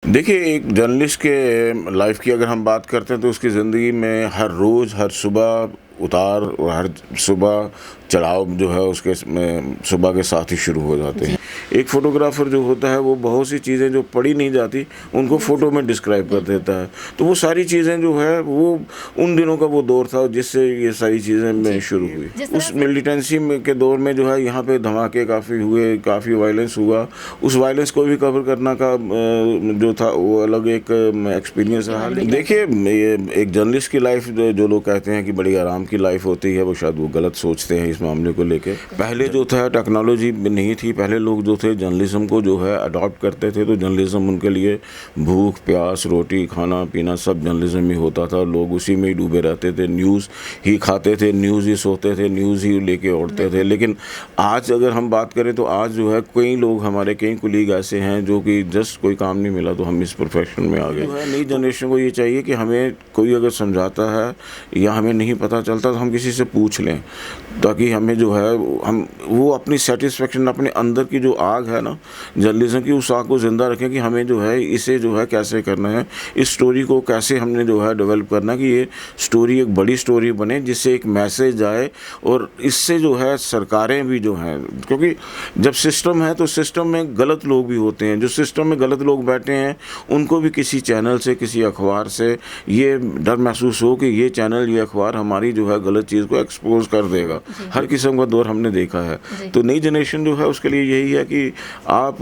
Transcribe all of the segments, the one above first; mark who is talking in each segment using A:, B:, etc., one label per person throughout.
A: देखिए, एक जर्नलिस्ट के लाइफ की अगर हम बात करते हैं तो उसकी ज़िंदगी में हर रोज़, हर सुबह उतार और हर सुबह चढ़ाव जो है उसके सुबह के साथ ही शुरू हो जाते हैं। एक फ़ोटोग्राफ़र जो होता है वो बहुत सी चीज़ें जो पढ़ी नहीं जाती उनको फ़ोटो में डिस्क्राइब कर देता है। तो वो सारी चीज़ें जो है वो उन दिनों का वो दौर था जिससे ये सारी चीज़ें में शुरू हुई। उस मिलिटेंसी में के दौर में जो है यहाँ पे धमाके काफ़ी हुए, काफ़ी वायलेंस हुआ। उस वायलेंस को भी कवर करना का जो था वो अलग एक एक्सपीरियंस रहा। देखिए, ये एक जर्नलिस्ट की लाइफ जो लोग कहते हैं कि बड़ी आराम की लाइफ होती है, वो शायद वो गलत सोचते हैं इस मामले को लेके। पहले जो था टेक्नोलॉजी नहीं थी, पहले लोग जो थे जर्नलिज्म को जो है अडॉप्ट करते थे, तो जर्नलिज्म उनके लिए भूख प्यास रोटी खाना पीना सब जर्नलिज्म ही होता था। लोग उसी में ही डूबे रहते थे, न्यूज़ ही खाते थे, न्यूज़ ही सोते थे, न्यूज़ ही लेके उड़ते थे। लेकिन आज अगर हम बात करें तो आज जो है कई लोग हमारे कई कुलीग ऐसे हैं जो कि जस्ट कोई काम नहीं मिला तो हम इस प्रोफेशन में आ गए। नई जनरेशन को ये चाहिए कि हमें कोई अगर समझाता है या हमें नहीं पता चलता तो हम किसी से पूछ लें, ताकि हमें जो है हम वो अपनी सेटिस्फेक्शन अपने अंदर की जो आग है ना जर्नलिज्म की, उस आग को ज़िंदा रखें कि हमें जो है इसे जो है कैसे करना है, इस स्टोरी को कैसे हमने जो है डेवलप करना कि ये स्टोरी एक बड़ी स्टोरी बने जिससे एक मैसेज आए। और इससे जो है सरकारें भी जो हैं, क्योंकि जब सिस्टम है तो सिस्टम में गलत लोग भी होते हैं, जो सिस्टम में गलत लोग बैठे हैं उनको भी किसी चैनल से किसी अखबार से ये डर महसूस हो कि ये चैनल ये अखबार हमारी जो है गलत चीज़ को एक्सपोज कर देगा। हर किस्म का दौर हमने देखा है। तो नई जनरेशन जो है उसके लिए यही है कि आप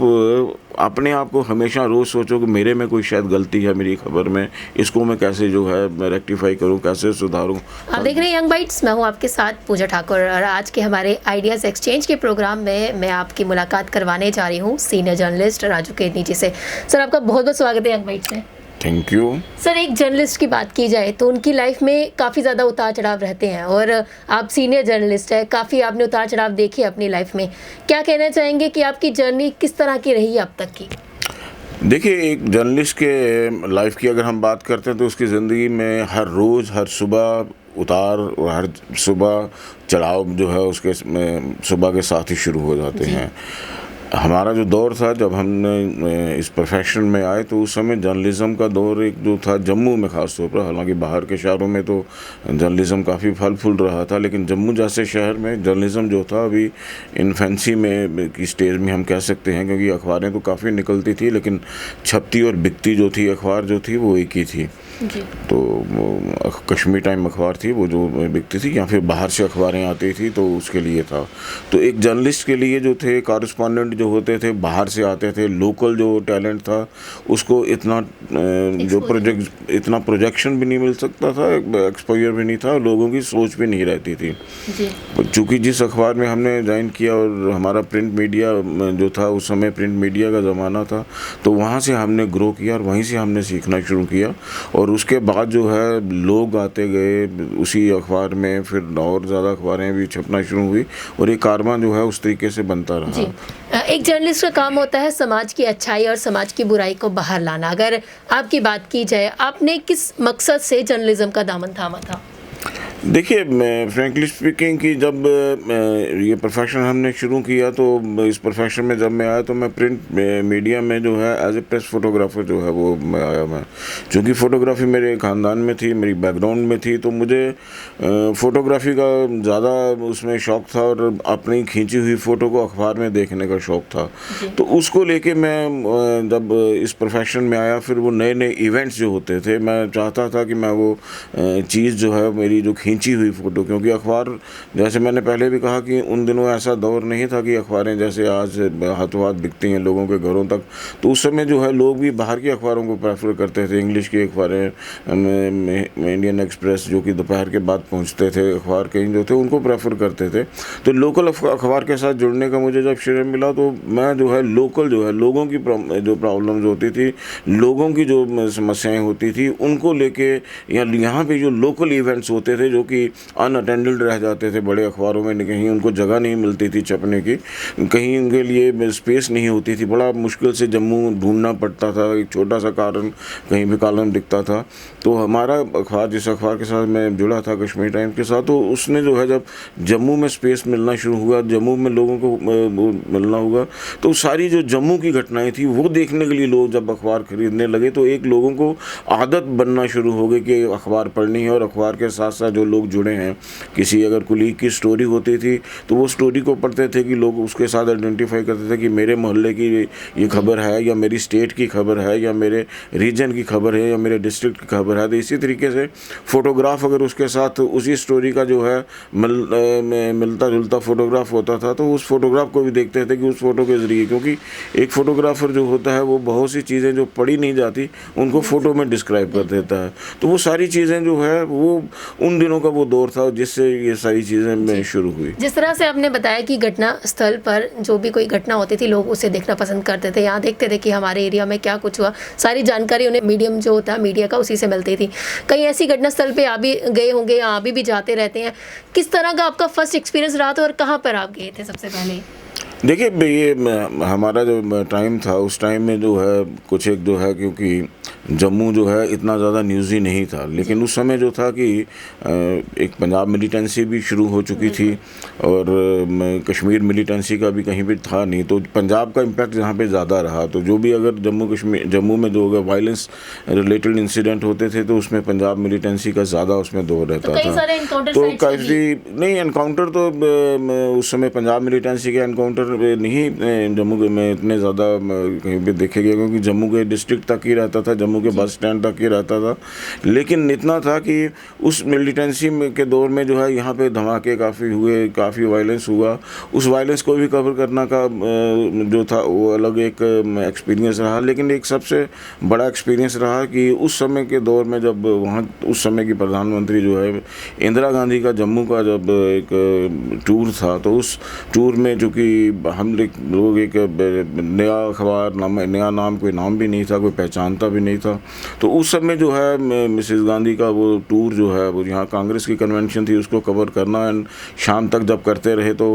A: अपने आप को हमेशा रोज़ सोचो कि मेरे में कोई शायद गलती है मेरी खबर में, इसको मैं कैसे जो है मैं रेक्टिफाई करूँ, कैसे सुधारूँ।
B: आप देख रहे हैं यंग बाइट्स, मैं हूँ आपके साथ पूजा ठाकुर और आज के हमारे आइडियाज़ एक्सचेंज के प्रोग्राम में मैं आपकी मुलाकात करवाने जा रही हूँ सीनियर जर्नलिस्ट राजू केतनी जी से। सर, आपका बहुत बहुत स्वागत है यंग बाइट्स में।
A: Thank you.
B: सर, एक जर्नलिस्ट की बात की जाए तो उनकी लाइफ में काफ़ी ज़्यादा उतार चढ़ाव रहते हैं और आप सीनियर जर्नलिस्ट हैं, काफ़ी आपने उतार चढ़ाव देखे अपनी लाइफ में। क्या कहना चाहेंगे कि आपकी जर्नी किस तरह की रही अब तक की?
A: देखिए, एक जर्नलिस्ट के लाइफ की अगर हम बात करते हैं तो उसकी ज़िंदगी में हर रोज़, हर सुबह उतार और हर सुबह चढ़ाव जो है उसके सुबह के साथ ही शुरू हो जाते हैं। हमारा जो दौर था जब हमने इस प्रोफेशन में आए तो उस समय जर्नलिज़्म का दौर एक जो था जम्मू में ख़ास तौर पर, हालांकि बाहर के शहरों में तो जर्नलिज़्म काफ़ी फल फूल रहा था, लेकिन जम्मू जैसे शहर में जर्नलिज़्म जो था अभी इन्फेंसी में की स्टेज में हम कह सकते हैं, क्योंकि अखबारें तो काफ़ी निकलती थी लेकिन छपती और बिकती जो थी अखबार जो थी वो एक ही थी। तो कश्मीर टाइम अखबार थी वो जो बिकती थी, या फिर बाहर से अखबारें आती थी तो उसके लिए था। तो एक जर्नलिस्ट के लिए जो थे कॉरेस्पॉन्डेंट जो होते थे बाहर से आते थे, लोकल जो टैलेंट था उसको इतना इतना प्रोजेक्शन भी नहीं मिल सकता था, एक्सपोजर भी नहीं था, लोगों की सोच भी नहीं रहती थी। चूँकि जिस अखबार में हमने ज्वाइन किया और हमारा प्रिंट मीडिया जो था उस समय प्रिंट मीडिया का ज़माना था, तो वहाँ से हमने ग्रो किया और वहीं से हमने सीखना शुरू किया। और उसके बाद जो है लोग आते गए उसी अखबार में, फिर और ज़्यादा अखबारें भी छपना शुरू हुई और एक कारवां जो है उस तरीके से बनता रहा।
B: एक जर्नलिस्ट का काम होता है समाज की अच्छाई और समाज की बुराई को बाहर लाना। अगर आपकी बात की जाए, आपने किस मकसद से जर्नलिज्म का दामन थामा था?
A: देखिए, मैं फ्रैंकली स्पीकिंग कि जब ये प्रोफेशन हमने शुरू किया तो इस प्रोफेशन में जब मैं आया तो मैं प्रिंट मीडिया में जो है एज ए प्रेस फोटोग्राफर जो है वो मैं आया। मैं चूँकि फ़ोटोग्राफी मेरे ख़ानदान में थी, मेरी बैकग्राउंड में थी, तो मुझे फ़ोटोग्राफी का ज़्यादा उसमें शौक़ था और अपनी खींची हुई फ़ोटो को अखबार में देखने का शौक़ था। तो उसको लेके मैं जब इस प्रोफेशन में आया, फिर वो नए नए इवेंट्स जो होते थे मैं चाहता था कि मैं वो चीज़ जो है मेरी जो खींची हुई फ़ोटो, क्योंकि अखबार जैसे मैंने पहले भी कहा कि उन दिनों ऐसा दौर नहीं था कि अखबारें जैसे आज हाथों हाथ बिकती हैं लोगों के घरों तक। तो उस समय जो है लोग भी बाहर की अखबारों को प्रेफर करते थे, इंग्लिश की अखबारें, इंडियन एक्सप्रेस जो कि दोपहर के बाद पहुंचते थे, अखबार कहीं जो थे उनको प्रेफर करते थे। तो लोकल अखबार के साथ जुड़ने का मुझे जब श्रेय मिला तो मैं जो है लोकल जो है लोगों की जो प्रॉब्लम्स होती थी, लोगों की जो समस्याएँ होती थी उनको लेके, या यहाँ पर जो लोकल इवेंट्स होते थे जो जो कि अनअटेंडेड रह जाते थे बड़े अखबारों में, कहीं उनको जगह नहीं मिलती थी छपने की, कहीं उनके लिए स्पेस नहीं होती थी, बड़ा मुश्किल से जम्मू ढूंढना पड़ता था, एक छोटा सा कारण कहीं भी कॉलम दिखता था। तो हमारा अखबार, जिस अखबार के साथ मैं जुड़ा था कश्मीर टाइम्स के साथ, तो उसने जो है जब जम्मू में स्पेस मिलना शुरू हुआ, जम्मू में लोगों को मिलना हुआ, तो सारी जो जम्मू की घटनाएं थी वो देखने के लिए लोग जब अखबार खरीदने लगे तो एक लोगों को आदत बनना शुरू हो गई कि अखबार पढ़नी है। और अखबार के साथ साथ जो लोग जुड़े हैं, किसी अगर कुलीग की स्टोरी होती थी तो वो स्टोरी को पढ़ते थे कि लोग उसके साथ आइडेंटिफाई करते थे कि मेरे मोहल्ले की ये खबर है, या मेरी स्टेट की खबर है, या मेरे रीजन की खबर है, या मेरे डिस्ट्रिक्ट की खबर है। तो इसी तरीके से फ़ोटोग्राफ अगर उसके साथ उसी स्टोरी का जो है मिलता जुलता फ़ोटोग्राफ होता था तो उस फोटोग्राफ को भी देखते थे कि उस फ़ोटो के ज़रिए, क्योंकि एक फ़ोटोग्राफ़र जो होता है वो बहुत सी चीज़ें जो पढ़ी नहीं जाती उनको फ़ोटो में डिस्क्राइब कर देता है। तो वो सारी चीज़ें जो है वो उन दिनों का वो दौर था जिससे ये सारी चीज़ें में शुरू हुई।
B: जिस तरह से आपने बताया कि घटना स्थल पर जो भी कोई घटना होती थी लोग उसे देखना पसंद करते थे, यहाँ देखते थे कि हमारे एरिया में क्या कुछ हुआ, सारी जानकारी उन्हें मीडियम जो होता है मीडिया का उसी से मिलती थी। कहीं ऐसी घटना स्थल पे आप भी गए होंगे या अभी भी जाते रहते हैं, किस तरह का आपका फर्स्ट एक्सपीरियंस रहा था और कहाँ पर आप गए थे सबसे पहले?
A: देखिए, ये हमारा जो टाइम था उस टाइम में जो है कुछ एक जो है, क्योंकि जम्मू जो है इतना ज़्यादा न्यूज़ ही नहीं था, लेकिन उस समय जो था कि एक पंजाब मिलिटेंसी भी शुरू हो चुकी थी और कश्मीर मिलिटेंसी का भी कहीं भी था नहीं, तो पंजाब का इम्पैक्ट यहाँ पे ज़्यादा रहा। तो जो भी अगर जम्मू में जो अगर वायलेंस रिलेटेड इंसिडेंट होते थे तो उसमें पंजाब मिलिटेंसी का ज़्यादा उसमें दौर रहता था। तो काफ़ी नहीं एनकाउंटर तो उस समय पंजाब मिलिटेंसी के एनकाउंटर नहीं जम्मू में इतने ज़्यादा कहीं भी देखे गए, क्योंकि जम्मू के डिस्ट्रिक्ट तक ही रहता था, जम्मू के बस स्टैंड तक ही रहता था। लेकिन इतना था कि उस मिलिटेंसी के दौर में जो है यहाँ पे धमाके काफ़ी हुए, काफ़ी वायलेंस हुआ। उस वायलेंस को भी कवर करना का जो था वो अलग एक एक्सपीरियंस रहा। लेकिन एक सबसे बड़ा एक्सपीरियंस रहा कि उस समय के दौर में जब वहाँ उस समय की प्रधानमंत्री जो है इंदिरा गांधी का जम्मू का जब एक टूर था, तो उस टूर में चूँकि हम लोग एक नया अखबार नया नाम कोई नाम भी नहीं था, कोई पहचानता भी नहीं था, तो उस समय जो है मिसेस गांधी का वो टूर जो है वो यहाँ कांग्रेस की कन्वेंशन थी उसको कवर करना, एंड शाम तक जब करते रहे तो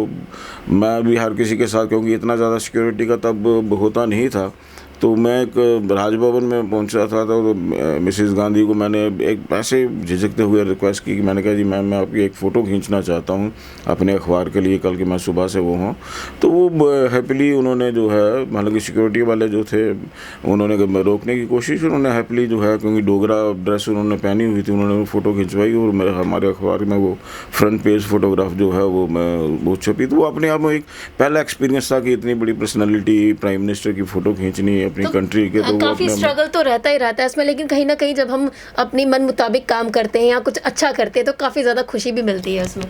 A: मैं भी हर किसी के साथ, क्योंकि इतना ज़्यादा सिक्योरिटी का तब होता नहीं था, तो मैं एक राजभवन में पहुंचा था तो मिसेस गांधी को मैंने एक ऐसे झिझकते हुए रिक्वेस्ट की कि मैंने कहा जी मैम मैं आपकी एक फ़ोटो खींचना चाहता हूं अपने अखबार के लिए, कल की मैं सुबह से वो हूँ। तो वो हैप्पीली उन्होंने जो है, हालांकि सिक्योरिटी वाले जो थे उन्होंने रोकने की कोशिश, उन्होंने हैप्पीली जो है, क्योंकि डोगरा ड्रेस उन्होंने पहनी हुई थी, उन्होंने वो फ़ोटो खिंचवाई और हमारे अखबार में वो फ्रंट पेज फ़ोटोग्राफ जो है वो छपी। तो वो अपने आप में एक पहला एक्सपीरियंस था कि इतनी बड़ी पर्सनैलिटी प्राइम मिनिस्टर की फ़ोटो खींचनी अपनी कंट्री के, तो
B: काफी स्ट्रगल तो रहता ही रहता है इसमें, लेकिन कहीं ना कहीं जब हम अपनी मन मुताबिक काम करते हैं या कुछ अच्छा करते हैं तो काफी ज्यादा खुशी भी मिलती है उसमें।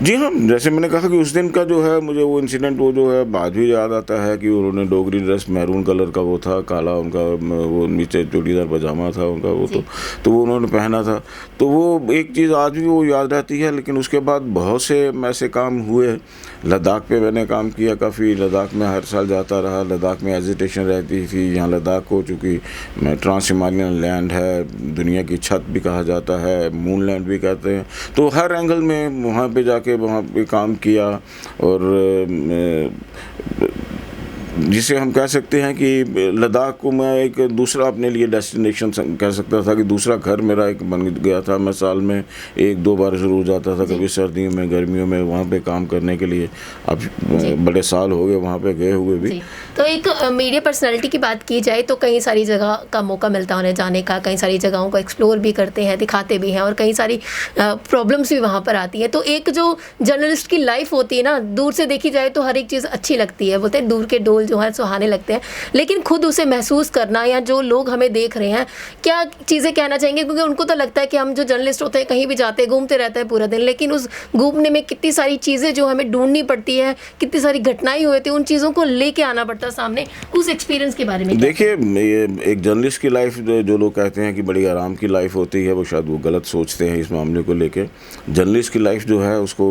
A: जी हाँ, जैसे मैंने कहा कि उस दिन का जो है मुझे वो इंसिडेंट वो जो है बाद भी याद आता है कि उन्होंने डोगरी ड्रेस मैरून कलर का वो था, काला उनका वो नीचे चूड़ीदार पजामा था उनका वो, तो वो उन्होंने पहना था। तो वो एक चीज़ आज भी वो याद रहती है। लेकिन उसके बाद बहुत से ऐसे काम हुए। लद्दाख पे मैंने काम किया काफ़ी, लद्दाख में हर साल जाता रहा। लद्दाख में एजिटेशन रहती थी। यहाँ लद्दाख को चूँकि ट्रांस हिमालयन लैंड है, दुनिया की छत भी कहा जाता है, मून लैंड भी कहते हैं, तो हर एंगल में वहाँ पे जाके वहाँ पे काम किया। और जिसे हम कह सकते हैं कि लद्दाख को मैं एक दूसरा अपने लिए डेस्टिनेशन कह सकता था, कि दूसरा घर मेरा एक बन गया था। मैं साल में 1-2 बार ज़रूर जाता था, कभी सर्दियों में, गर्मियों में वहाँ पे काम करने के लिए। अब बड़े साल हो गए वहाँ पे गए हुए भी।
B: तो एक मीडिया पर्सनालिटी की बात की जाए तो कई सारी जगह का मौका मिलता है उन्हें जाने का, कई सारी जगहों को एक्सप्लोर भी करते हैं, दिखाते भी हैं, और कई सारी प्रॉब्लम्स भी वहाँ पर आती हैं। तो एक जो जर्नलिस्ट की लाइफ होती है ना, दूर से देखी जाए तो हर एक चीज़ अच्छी लगती है, बोलते हैं दूर के डोल जो है सुहाने लगते हैं, लेकिन खुद उसे महसूस करना, या जो लोग हमें देख रहे हैं क्या चीज़ें कहना चाहेंगे, क्योंकि उनको तो लगता है कि हम जो जर्नलिस्ट होते हैं कहीं भी जाते हैं, घूमते रहते हैं पूरा दिन, लेकिन उस घूमने में कितनी सारी चीज़ें जो हमें ढूंढनी पड़ती है, कितनी सारी घटनाएं हुई थी, उन चीज़ों को लेके आना पड़ता है सामने। उस एक्सपीरियंस के बारे में
A: देखिए, ये एक जर्नलिस्ट की लाइफ जो लोग कहते हैं कि बड़ी आराम की लाइफ होती है, वो शायद वो गलत सोचते हैं इस मामले को लेके। जर्नलिस्ट की लाइफ जो है उसको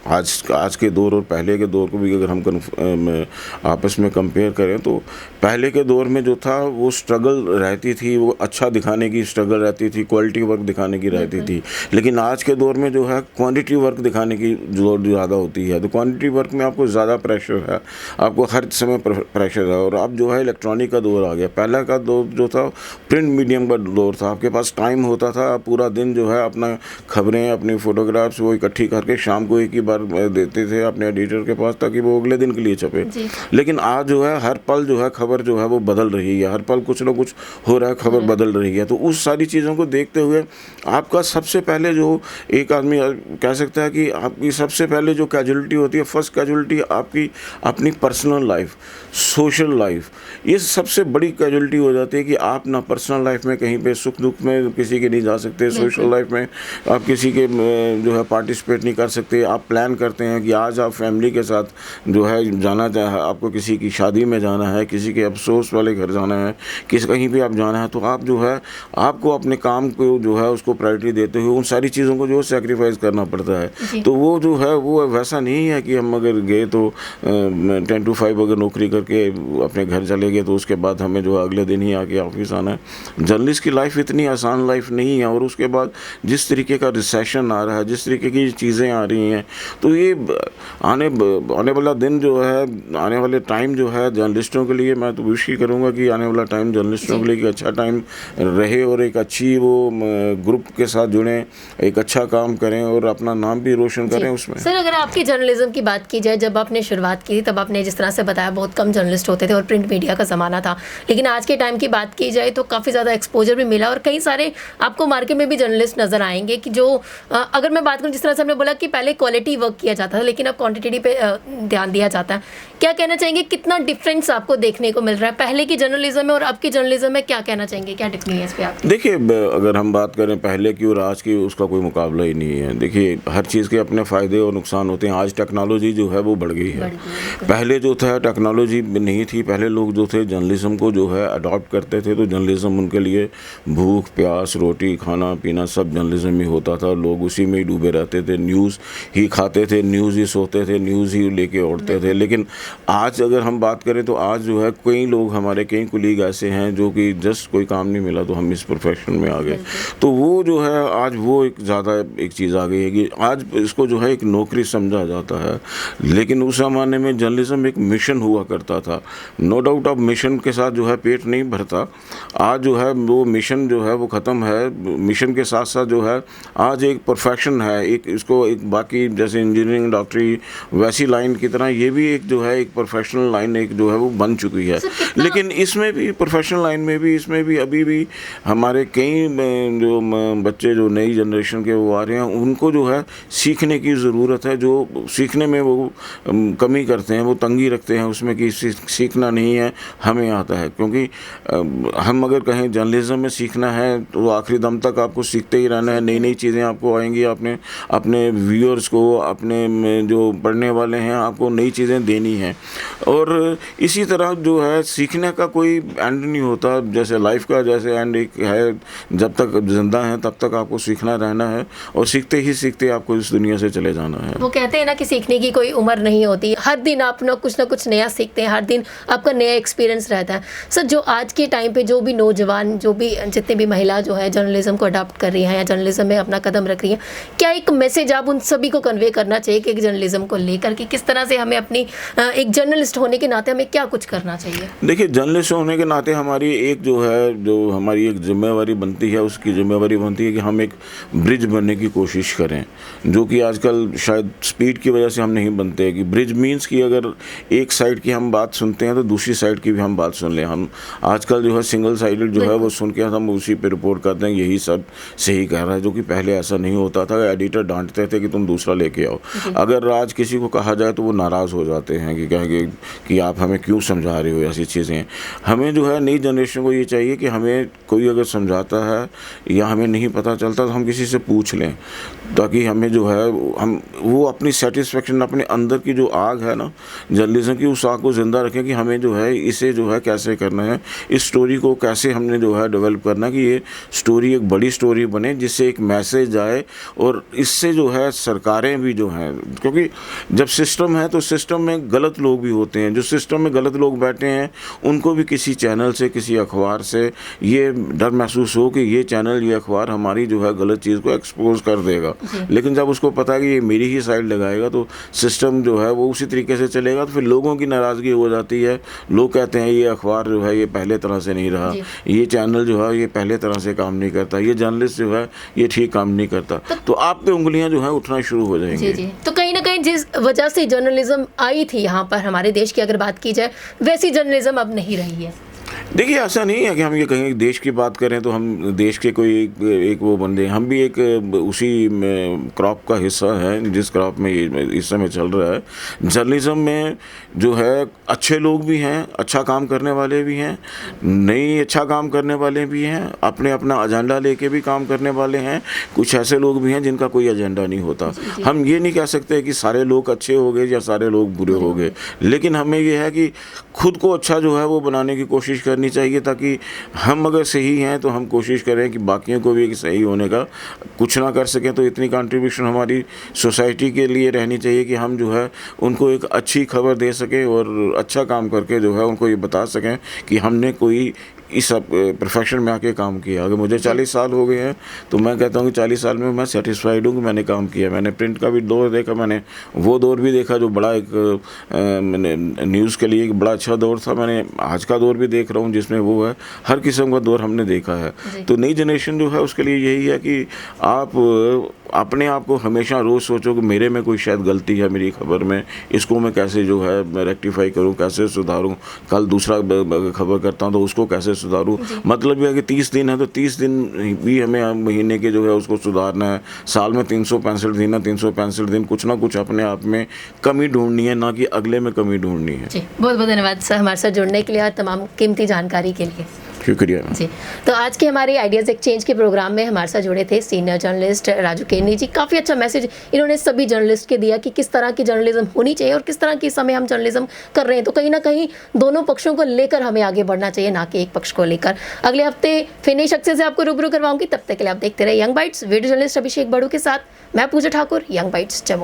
A: आज के दौर और पहले के दौर को भी अगर हम आपस में कंपेयर करें तो पहले के दौर में जो था वो स्ट्रगल रहती थी, वो अच्छा दिखाने की स्ट्रगल रहती थी, क्वालिटी वर्क दिखाने की रहती थी। लेकिन आज के दौर में जो है क्वांटिटी वर्क दिखाने की जोर ज़्यादा होती है। तो क्वांटिटी वर्क में आपको ज़्यादा प्रेशर है, आपको हर समय प्रेशर है। और अब जो है इलेक्ट्रॉनिक का दौर आ गया। पहला का दौर जो था प्रिंट मीडियम का दौर था। आपके पास टाइम होता था, आप पूरा दिन जो है अपना खबरें, अपनी फ़ोटोग्राफ्स वो इकट्ठी करके शाम को एक ही बार देते थे अपने एडिटर के पास, ताकि वो अगले दिन के लिए छपे। लेकिन आज जो है हर पल जो है खबर जो है वो बदल रही है, हर पल कुछ ना कुछ हो रहा है, खबर बदल रही है। तो उस सारी चीज़ों को देखते हुए आपका सबसे पहले जो एक आदमी कह सकता है कि आपकी सबसे पहले जो कैजुअलिटी होती है, फर्स्ट कैजुअलिटी आपकी अपनी पर्सनल लाइफ, सोशल लाइफ, ये सबसे बड़ी कैजुअलिटी हो जाती है कि आप ना पर्सनल लाइफ में कहीं पे सुख दुख में किसी के नहीं जा सकते, सोशल लाइफ में आप किसी के जो है पार्टिसिपेट नहीं कर सकते। आप प्लान करते हैं कि आज आप फैमिली के साथ जो है जाना चाहे, आपको किसी की शादी में जाना है, किसी के अफसोस वाले घर जाना है, कहीं भी आप जाना है, तो आप जो है आपको अपने काम को जो है उसको प्रायोरिटी देते हुए उन सारी चीज़ों को जो सेक्रीफाइस करना पड़ता है। तो वो जो है वो वैसा नहीं है कि हम अगर गए तो 10 to 5 अगर नौकरी करके अपने घर चले गए तो उसके बाद हमें जो अगले दिन ही आके ऑफिस आना है। जर्नलिस्ट की लाइफ इतनी आसान लाइफ नहीं है। और उसके बाद जिस तरीके का रिसेशन आ रहा है, जिस तरीके की चीज़ें आ रही हैं, तो ये आने वाला दिन जो है, आने वाले टाइम जो है जर्नलिस्टों के लिए, मैं तो विश ही करूँगा कि आने वाला टाइम जर्नलिस्टों के लिए एक अच्छा टाइम रहे और एक अच्छी वो ग्रुप के साथ जुड़ें, एक अच्छा काम करें और अपना नाम भी रोशन करें उसमें।
B: सर, अगर आपकी जर्नलिज्म की बात की जाए, जब आपने शुरुआत की तब आपने जिस तरह से बताया बहुत कम जर्नलिस्ट होते थे और प्रिंट मीडिया का ज़माना था, लेकिन आज के टाइम की बात की जाए तो काफ़ी ज़्यादा एक्सपोजर भी मिला और कई सारे आपको मार्केट में भी जर्नलिस्ट नज़र आएंगे कि जो अगर मैं बात करूँ, जिस तरह से हमने बोला कि पहले क्वालिटी वर्क किया जाता था लेकिन अब क्वांटिटी पे ध्यान दिया जाता है, क्या कहना चाहेंगे, कितना डिफरेंस आपको देखने को मिल रहा है पहले की जर्नलिज्म में और अब की जर्नलिज्म में? क्या कहना चाहेंगे, क्या टिप्पणी है इस पे आपकी?
A: देखिए, अगर हम बात करें पहले की और आज की, उसका कोई मुकाबला ही नहीं है। देखिए, हर चीज़ के अपने फ़ायदे और नुकसान होते हैं। आज टेक्नोलॉजी जो है वो बढ़ गई है। पहले जो था टेक्नोलॉजी नहीं थी। पहले लोग जो थे जर्नलिज्म को जो है अडॉप्ट करते थे, तो जर्नलिज्म उनके लिए भूख प्यास, रोटी खाना पीना सब जर्नलिज्म ही होता था। लोग उसी में ही डूबे रहते थे, न्यूज़ ही खाते थे, न्यूज़ ही सोते थे, न्यूज़ ही लेके उड़ते थे। लेकिन आज अगर हम बात करें तो आज जो है कई लोग, हमारे कई कुलीग ऐसे हैं जो कि जस्ट कोई काम नहीं मिला तो हम इस प्रोफेशन में आ गए। तो वो जो है आज वो एक ज़्यादा एक चीज़ आ गई है कि आज इसको जो है एक नौकरी समझा जाता है। लेकिन उस ज़माने में जर्नलिज्म एक मिशन हुआ करता था। नो डाउट अब मिशन के साथ जो है पेट नहीं भरता। आज जो है वो मिशन जो है वो ख़त्म है। मिशन के साथ साथ जो है आज एक प्रोफेशन है, एक इसको एक बाकी जैसे इंजीनियरिंग डॉक्टरी वैसी लाइन की तरह ये भी एक जो है एक प्रोफेशनल लाइन एक जो है वो बन चुकी है। लेकिन इसमें भी प्रोफेशनल लाइन में भी इसमें भी अभी भी हमारे कई जो बच्चे जो नई जनरेशन के वो आ रहे हैं, उनको जो है सीखने की ज़रूरत है। जो सीखने में वो कमी करते हैं, वो तंगी रखते हैं उसमें कि सीखना नहीं है, हमें आता है। क्योंकि हम अगर कहें जर्नलिज्म में सीखना है तो आखिरी दम तक आपको सीखते ही रहना है। नई नई चीज़ें आपको आएंगी, अपने व्यूअर्स को, अपने जो पढ़ने वाले हैं, आपको नई चीज़ें देनी हैं। और इसी तरह जो है सीखने का कोई एंड नहीं होता। जैसे लाइफ का जैसे एंड एक है, जब तक जिंदा हैं तब तक आपको सीखना रहना है और सीखते ही सीखते आपको इस दुनिया से चले जाना है।
B: वो कहते हैं ना कि सीखने की कोई उम्र नहीं होती, हर दिन आप ना कुछ नया सीखते हैं, हर दिन आपका नया एक्सपीरियंस रहता है। सर, जो आज के टाइम पे जो भी नौजवान, जो भी जितने भी महिला जो है जर्नलिज्म को अडॉप्ट कर रही हैं या जर्नलिज्म में अपना कदम रख रही हैं, क्या एक मैसेज आप उन सभी को कन्वे करना चाहिए कि जर्नलिज्म को लेकर कि किस तरह से हमें अपनी एक जर्नलिस्ट होने के नाते हमें क्या कुछ करना चाहिए?
A: देखिए, जर्नलिस्ट होने के नाते हमारी एक जो है, जो हमारी एक जिम्मेवारी बनती है, उसकी जिम्मेवारी बनती है कि हम एक ब्रिज बनने की कोशिश करें, जो कि आजकल शायद स्पीड की वजह से हम नहीं बनते हैं। कि ब्रिज मीन्स कि अगर एक साइड की हम बात सुनते हैं तो दूसरी साइड की भी हम बात सुन लें। हम आजकल जो है सिंगल साइडेड जो है वो सुन के हम उसी पे रिपोर्ट करते हैं, यही सब सही कह रहा है, जो कि पहले ऐसा नहीं होता था। एडिटर डांटते थे कि तुम दूसरा लेके आओ। अगर आज किसी को कहा जाए तो वो नाराज़ हो जाते हैं कि कहेंगे कि आप हमें क्यों समझा रहे हो ऐसी चीज़ें। हमें जो है नई जनरेशन को ये चाहिए कि हमें कोई अगर समझाता है या हमें नहीं पता चलता तो हम किसी से पूछ लें, ताकि हमें जो है हम वो अपनी सेटिस्फेक्शन, अपने अंदर की जो आग है ना जर्नलिज्म की, उस आग को ज़िंदा रखें कि हमें जो है इसे जो है कैसे करना है, इस स्टोरी को कैसे हमने जो है डेवलप करना है कि ये स्टोरी एक बड़ी स्टोरी बने, जिससे एक मैसेज आए। और इससे जो है सरकारें भी जो हैं, क्योंकि जब सिस्टम है तो सिस्टम में गलत लोग भी होते हैं हैं, जो सिस्टम में गलत लोग बैठे हैं, उनको भी किसी चैनल से, किसी अखबार से ये डर महसूस हो कि ये चैनल, ये अखबार हमारी जो है गलत चीज़ को एक्सपोज कर देगा। लेकिन जब उसको पता है कि ये मेरी ही साइड लगाएगा तो सिस्टम जो है वो उसी तरीके से चलेगा, तो फिर लोगों की नाराज़गी हो जाती है। लोग कहते हैं ये अखबार जो है ये पहले तरह से नहीं रहा, ये चैनल जो है ये पहले तरह से काम नहीं करता, ये जर्नलिस्ट जो है ये ठीक काम नहीं करता, तो आप पे उंगलियां जो है उठना शुरू हो जाएंगी।
B: जी। तो कहीं ना कहीं जिस वजह से जर्नलिज्म आई थी यहाँ पर हमारे देश की अगर बात की जाए, वैसी जर्नलिज्म अब नहीं रही है।
A: देखिए, ऐसा नहीं है कि हम ये कहें देश की बात करें तो हम देश के कोई एक वो बंदे, हम भी एक उसी क्रॉप का हिस्सा है जिस क्रॉप में इस समय चल रहा है। जर्नलिज्म में जो है अच्छे लोग भी हैं, अच्छा काम करने वाले भी हैं, नहीं अच्छा काम करने वाले भी हैं, अपने अपना एजेंडा लेके भी काम करने वाले हैं, कुछ ऐसे लोग भी हैं जिनका कोई एजेंडा नहीं होता। हम ये नहीं कह सकते कि सारे लोग अच्छे हो गए या सारे लोग बुरे हो गए, लेकिन हमें ये है कि खुद को अच्छा जो है वो बनाने की कोशिश करनी चाहिए, ताकि हम अगर सही हैं तो हम कोशिश करें कि बाकियों को भी सही होने का कुछ ना कर सकें, तो इतनी कंट्रीब्यूशन हमारी सोसाइटी के लिए रहनी चाहिए कि हम जो है उनको एक अच्छी खबर दे सकें और अच्छा काम करके जो है उनको ये बता सकें कि हमने कोई इस प्रोफेशन में आके काम किया। अगर मुझे 40 साल हो गए हैं तो मैं कहता हूँ कि 40 साल में मैं सेटिस्फाइड हूँ कि मैंने काम किया। मैंने प्रिंट का भी दौर देखा, मैंने वो दौर भी देखा जो बड़ा एक न्यूज़ के लिए एक बड़ा अच्छा दौर था, मैंने आज का दौर भी देख रहा हूँ जिसमें वो है, हर किस्म का दौर हमने देखा है। तो नई जनरेशन जो है उसके लिए यही है कि आप अपने आप को हमेशा रोज़ सोचो कि मेरे में कोई शायद गलती है मेरी खबर में, इसको मैं कैसे जो है मैं रेक्टिफाई करूं, कैसे सुधारूं, कल दूसरा खबर करता हूं तो उसको कैसे सुधारूं। मतलब ये है कि 30 दिन है तो 30 दिन भी हमें महीने के जो है उसको सुधारना है। साल में 365 दिन है, 365 दिन कुछ ना कुछ अपने आप में कमी ढूंढनी है, ना कि अगले में कमी ढूंढनी है।
B: जी, बहुत बहुत धन्यवाद सर हमारे साथ जुड़ने के लिए और तमाम कीमती जानकारी के लिए।
A: शुक्रिया
B: जी। तो आज के हमारे आइडियाज़ एक्सचेंज के प्रोग्राम में हमारे साथ जुड़े थे सीनियर जर्नलिस्ट राजू केनी जी। काफ़ी अच्छा मैसेज इन्होंने सभी जर्नलिस्ट के दिया कि किस तरह की जर्नलिज्म होनी चाहिए और किस तरह की समय हम जर्नलिज्म कर रहे हैं। तो कहीं ना कहीं दोनों पक्षों को लेकर हमें आगे बढ़ना चाहिए, ना कि एक पक्ष को लेकर। अगले हफ्ते फिर नई शख्सियत से आपको रूबरू करवाऊंगी, तब तक के लिए आप देखते रहे यंग बाइट्स। वीडियो जर्नलिस्ट अभिषेक बड़ू के साथ मैं पूजा ठाकुर, यंग बाइट्स जम्मू।